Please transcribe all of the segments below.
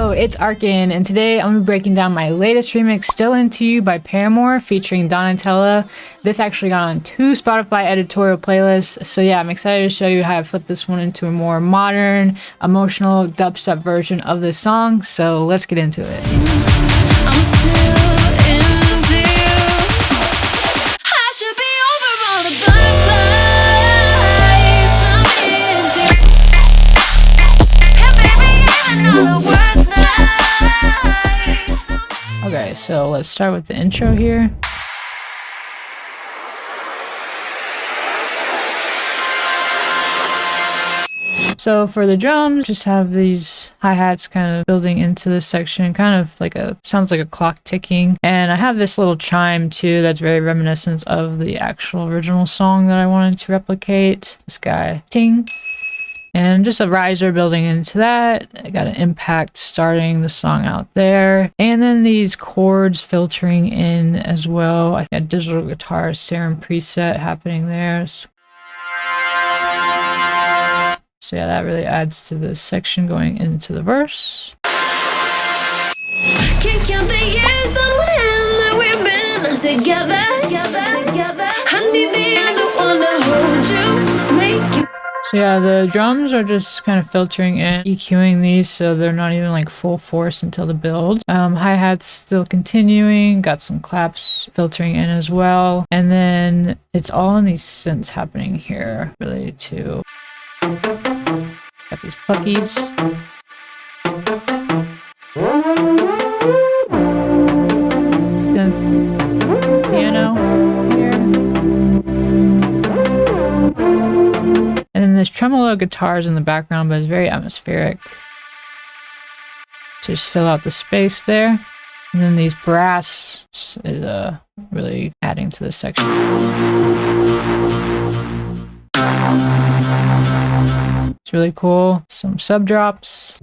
Yo, it's Arkin, and today I'm gonna be breaking down my latest remix, Still Into You by Paramore, featuring Donna Tella. This actually got on 2 Spotify editorial playlists, so yeah, I'm excited to show you how I flipped this one into a more modern, emotional dubstep version of this song, so let's get into it. I'm still into you. I should be over all the butterflies. Okay, so let's start with the intro here. So for the drums, just have these hi-hats kind of building into this section, kind of like sounds like a clock ticking. And I have this little chime too that's very reminiscent of the actual original song that I wanted to replicate. This guy, ting. And just a riser building into that. I got an impact starting the song out there. And then these chords filtering in as well. I got digital guitar serum preset happening there. So yeah, that really adds to this section going into the verse. Can't count the years on one hand that we've been together. I need the other one to hold you, make you. So yeah, the drums are just kind of filtering in, EQing these so they're not even like full force until the build. Hi-hats still continuing, got some claps filtering in as well. And then it's all in these synths happening here, really too. Got these pluckies. Synth piano here. And then there's tremolo guitars in the background, but it's very atmospheric. To just fill out the space there. And then these brass is really adding to this section. It's really cool. Some sub drops.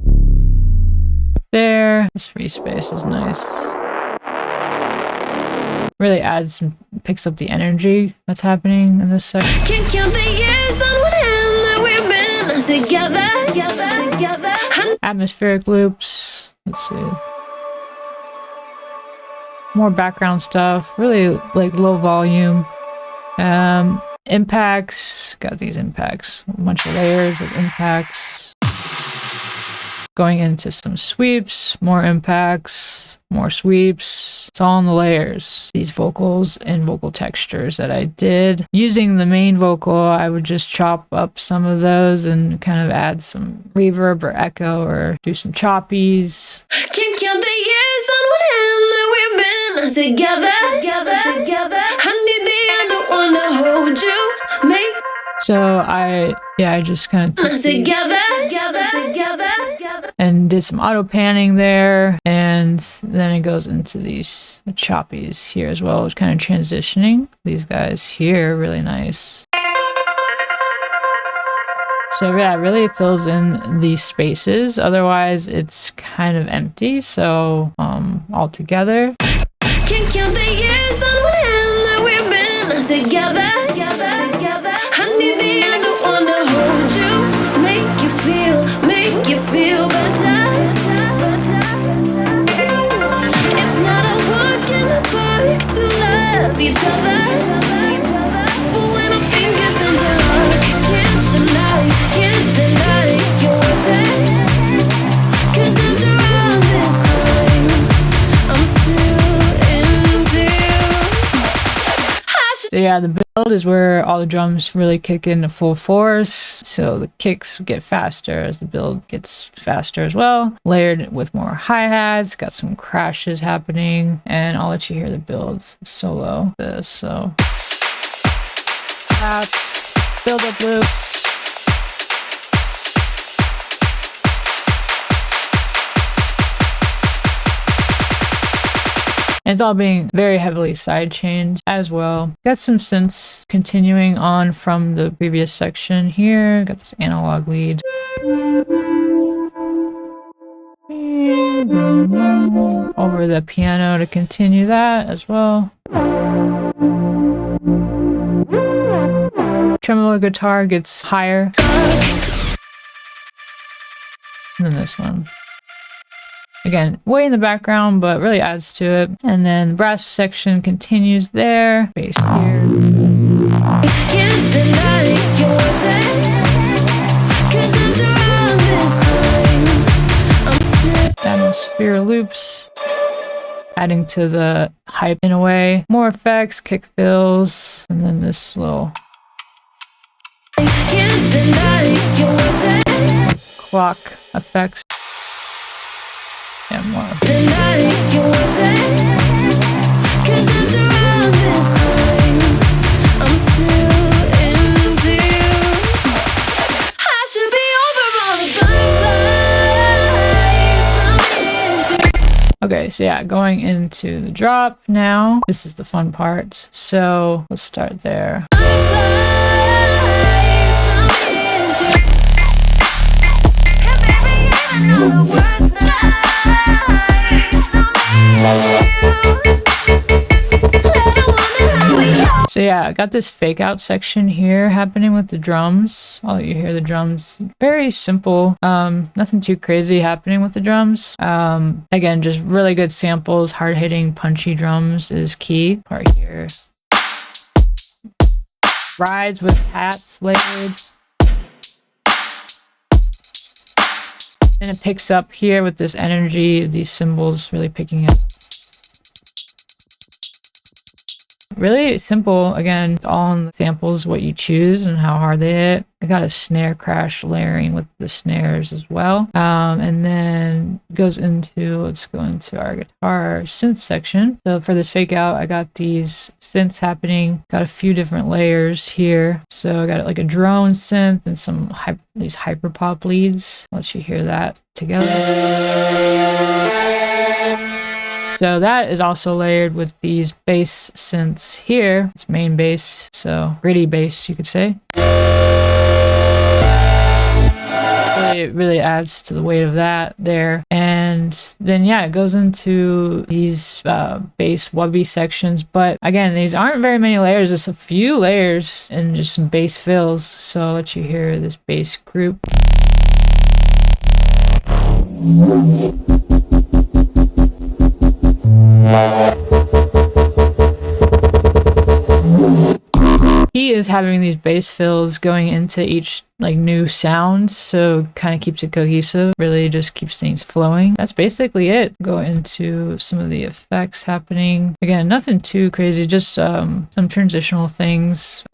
There. This free space is nice. Really adds and picks up the energy that's happening in this section. Can't count the years on one hand that we've been together. Atmospheric loops. Let's see. More background stuff. Really like low volume. Impacts. Got these impacts. A bunch of layers of impacts. Going into some sweeps. More impacts. More sweeps. It's all in the layers. These vocals and vocal textures that I did. Using the main vocal, I would just chop up some of those and kind of add some reverb or echo or do some choppies. Can't count the years on one hand that we've been together. I need the other one to hold you. Make so I just kind of took together and did some auto panning there, and then it goes into these choppies here as well. It's kind of transitioning these guys here, really nice. So yeah, it really fills in these spaces. Otherwise, it's kind of empty. So all together. Can't count the years on one hand that we've been together. I need the other one to hold you, make you feel better. It's not a walk in the park to love each other, but when our fingers in your heart, can't deny you're worth it. 'Cause after all this time, I'm still into you. So yeah, the build is where all the drums really kick into full force. So the kicks get faster as the build gets faster as well. Layered with more hi-hats, got some crashes happening, and I'll let you hear the build solo. So claps, build up loops. And it's all being very heavily sidechained as well. Got some synths continuing on from the previous section here. Got this analog lead. Over the piano to continue that as well. Tremolo guitar gets higher. And then this one. Again, way in the background, but really adds to it. And then the brass section continues there. Bass here. Can't deny you're there, 'cause after all this time, I'm still atmosphere loops, adding to the hype in a way. More effects, kick fills, and then this little can't deny you're there. Clock effects. And more. Deny you're there, 'cause after all this time, I'm still into you. I should be over all the butterflies. Okay, so yeah, going into the drop now. This is the fun part. So let's start there. So yeah, I got this fake out section here happening with the drums. Oh, you hear the drums. Very simple. Nothing too crazy happening with the drums. Again, just really good samples. Hard hitting, punchy drums is key. Part here. Rides with hats layered. And it picks up here with this energy, these cymbals really picking up. Really simple. Again, it's all on the samples, what you choose and how hard they hit. I got a snare crash layering with the snares as well. And then goes into, let's go into our guitar synth section. So for this fake out, I got these synths happening. Got a few different layers here. So I got like a drone synth and some these hyper pop leads. I'll let you hear that together. So that is also layered with these bass synths here. It's main bass, so gritty bass, you could say. It really adds to the weight of that there. And then yeah, it goes into these bass wubby sections. But again, these aren't very many layers. Just a few layers and just some bass fills. So I'll let you hear this bass group. He is having these bass fills going into each like new sound, so kind of keeps it cohesive, really just keeps things flowing. That's basically it. Go into some of the effects happening. Again, nothing too crazy, just some transitional things,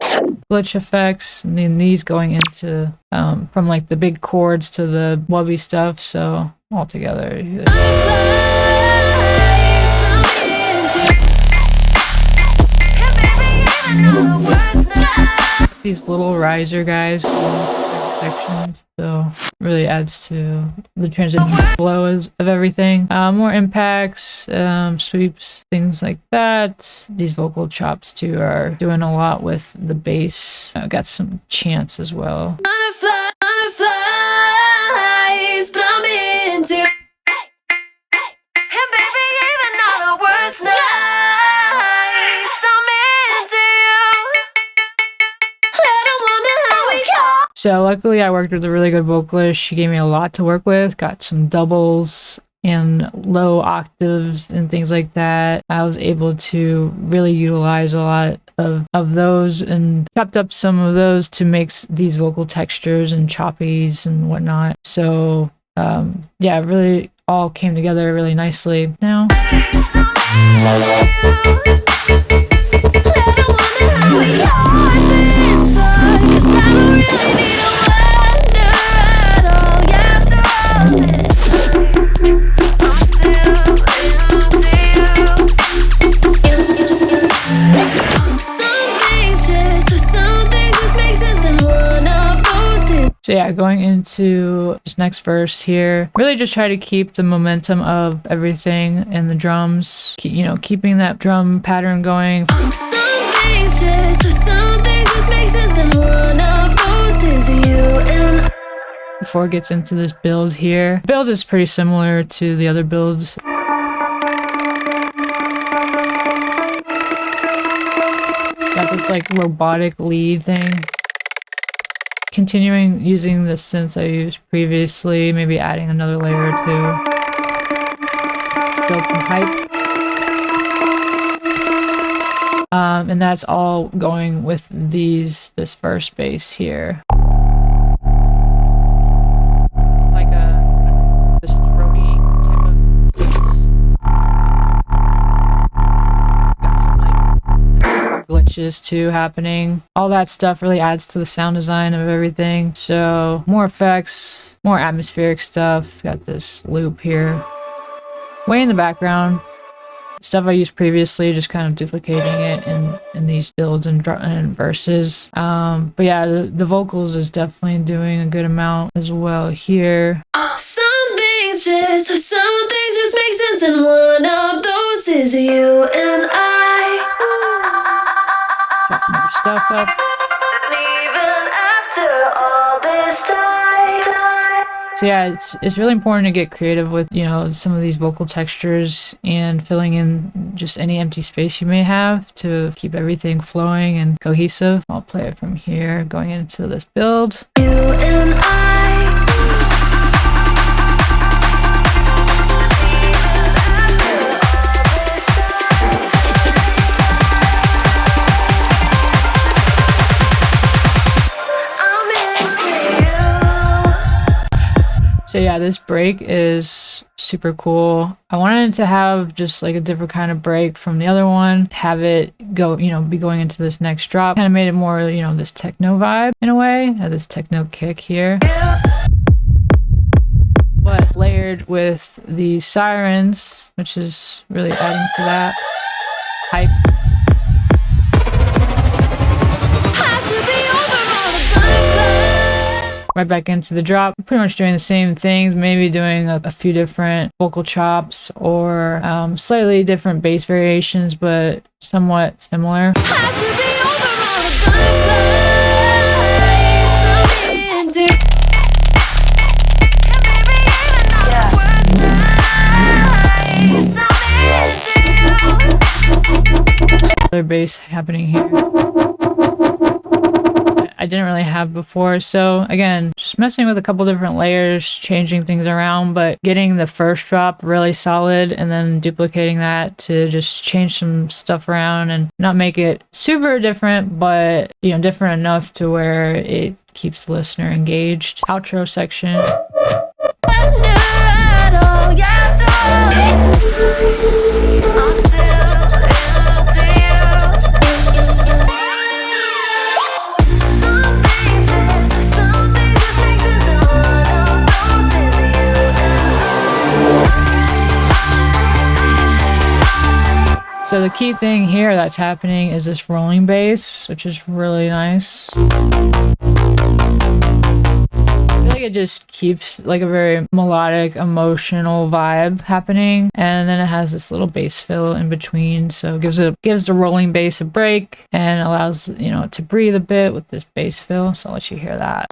glitch effects, and then these going into from like the big chords to the wubby stuff, so all together. These little riser guys sections, so really adds to the transition flow of everything. More impacts, sweeps, things like that. These vocal chops too are doing a lot with the bass. Got some chants as well. Butterflies, but I'm into. And baby, even all the words nice. So luckily I worked with a really good vocalist. She gave me a lot to work with. Got some doubles and low octaves and things like that. I was able to really utilize a lot of those and chopped up some of those to make these vocal textures and choppies and whatnot. So yeah, it really all came together really nicely now. So yeah, going into this next verse here, really just try to keep the momentum of everything in the drums, you know, keeping that drum pattern going. Before it gets into this build here. The build is pretty similar to the other builds. Got this like robotic lead thing. Continuing using the synths I used previously, maybe adding another layer or two. build some hype. And that's all going with this first bass here. Like this throaty type of bass. Got some like glitches too happening. All that stuff really adds to the sound design of everything. So more effects, more atmospheric stuff. Got this loop here. Way in the background. Stuff I used previously, just kind of duplicating it in these builds and verses. But yeah, the vocals is definitely doing a good amount as well here. Some things just make sense, and one of those is you and I. Chop more stuff up. Even after all this time. So yeah, it's really important to get creative with, you know, some of these vocal textures and filling in just any empty space you may have to keep everything flowing and cohesive. I'll play it from here, going into this build. You and I. So yeah, this break is super cool. I wanted to have just like a different kind of break from the other one, have it go, you know, be going into this next drop. Kind of made it more, you know, this techno vibe in a way, this techno kick here. But layered with the sirens, which is really adding to that hype. Right back into the drop, pretty much doing the same things, maybe doing a few different vocal chops or slightly different bass variations, but somewhat similar. Other bass happening here. I didn't really have before. So again, just messing with a couple different layers, changing things around, but getting the first drop really solid and then duplicating that to just change some stuff around and not make it super different, but, you know, different enough to where it keeps the listener engaged. Outro section. So the key thing here that's happening is this rolling bass, which is really nice. I feel like it just keeps like a very melodic, emotional vibe happening, and then it has this little bass fill in between, so it gives the rolling bass a break and allows, you know, to breathe a bit with this bass fill. So I'll let you hear that.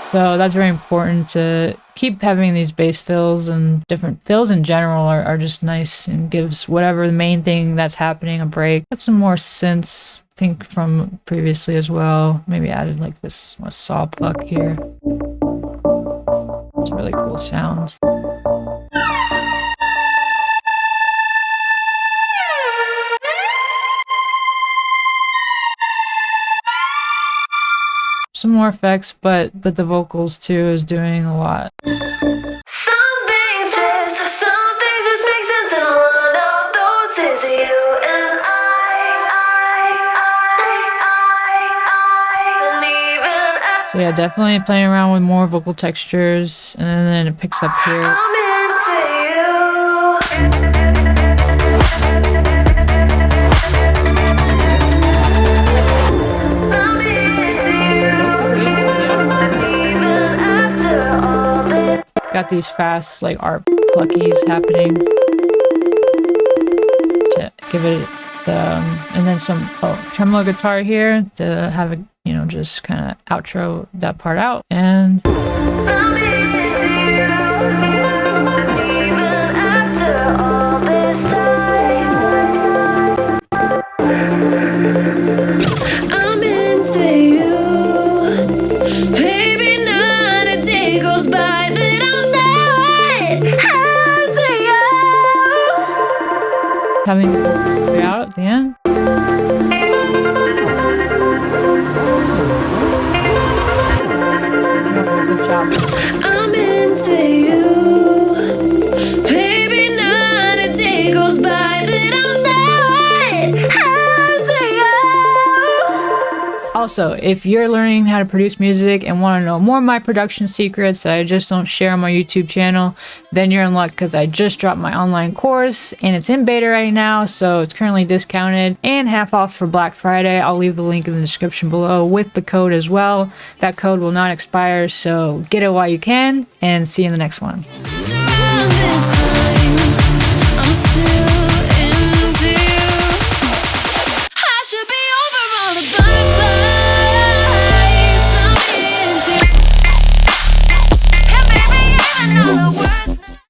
So that's very important to keep having these bass fills, and different fills in general are just nice and gives whatever the main thing that's happening a break. Got some more synths, I think, from previously as well. Maybe added like this saw pluck here. It's a really cool sound. Some more effects, but the vocals too is doing a lot. Some things just make sense, and one of those is you and I. So yeah, definitely playing around with more vocal textures, and then it picks up here. I'm into you. Got these fast like art pluckies happening to give it and then some tremolo guitar here to have a, you know, just kind of outro that part out. And I'm coming out at the end. Good job. I'm into you, baby. Not a day goes by that I'm not into you. Also, if you're learning how to produce music and want to know more of my production secrets that I just don't share on my YouTube channel, then you're in luck because I just dropped my online course and it's in beta right now, so it's currently discounted and half off for Black Friday. I'll leave the link in the description below with the code as well. That code will not expire, so get it while you can, and see you in the next one. Around this time, I'm still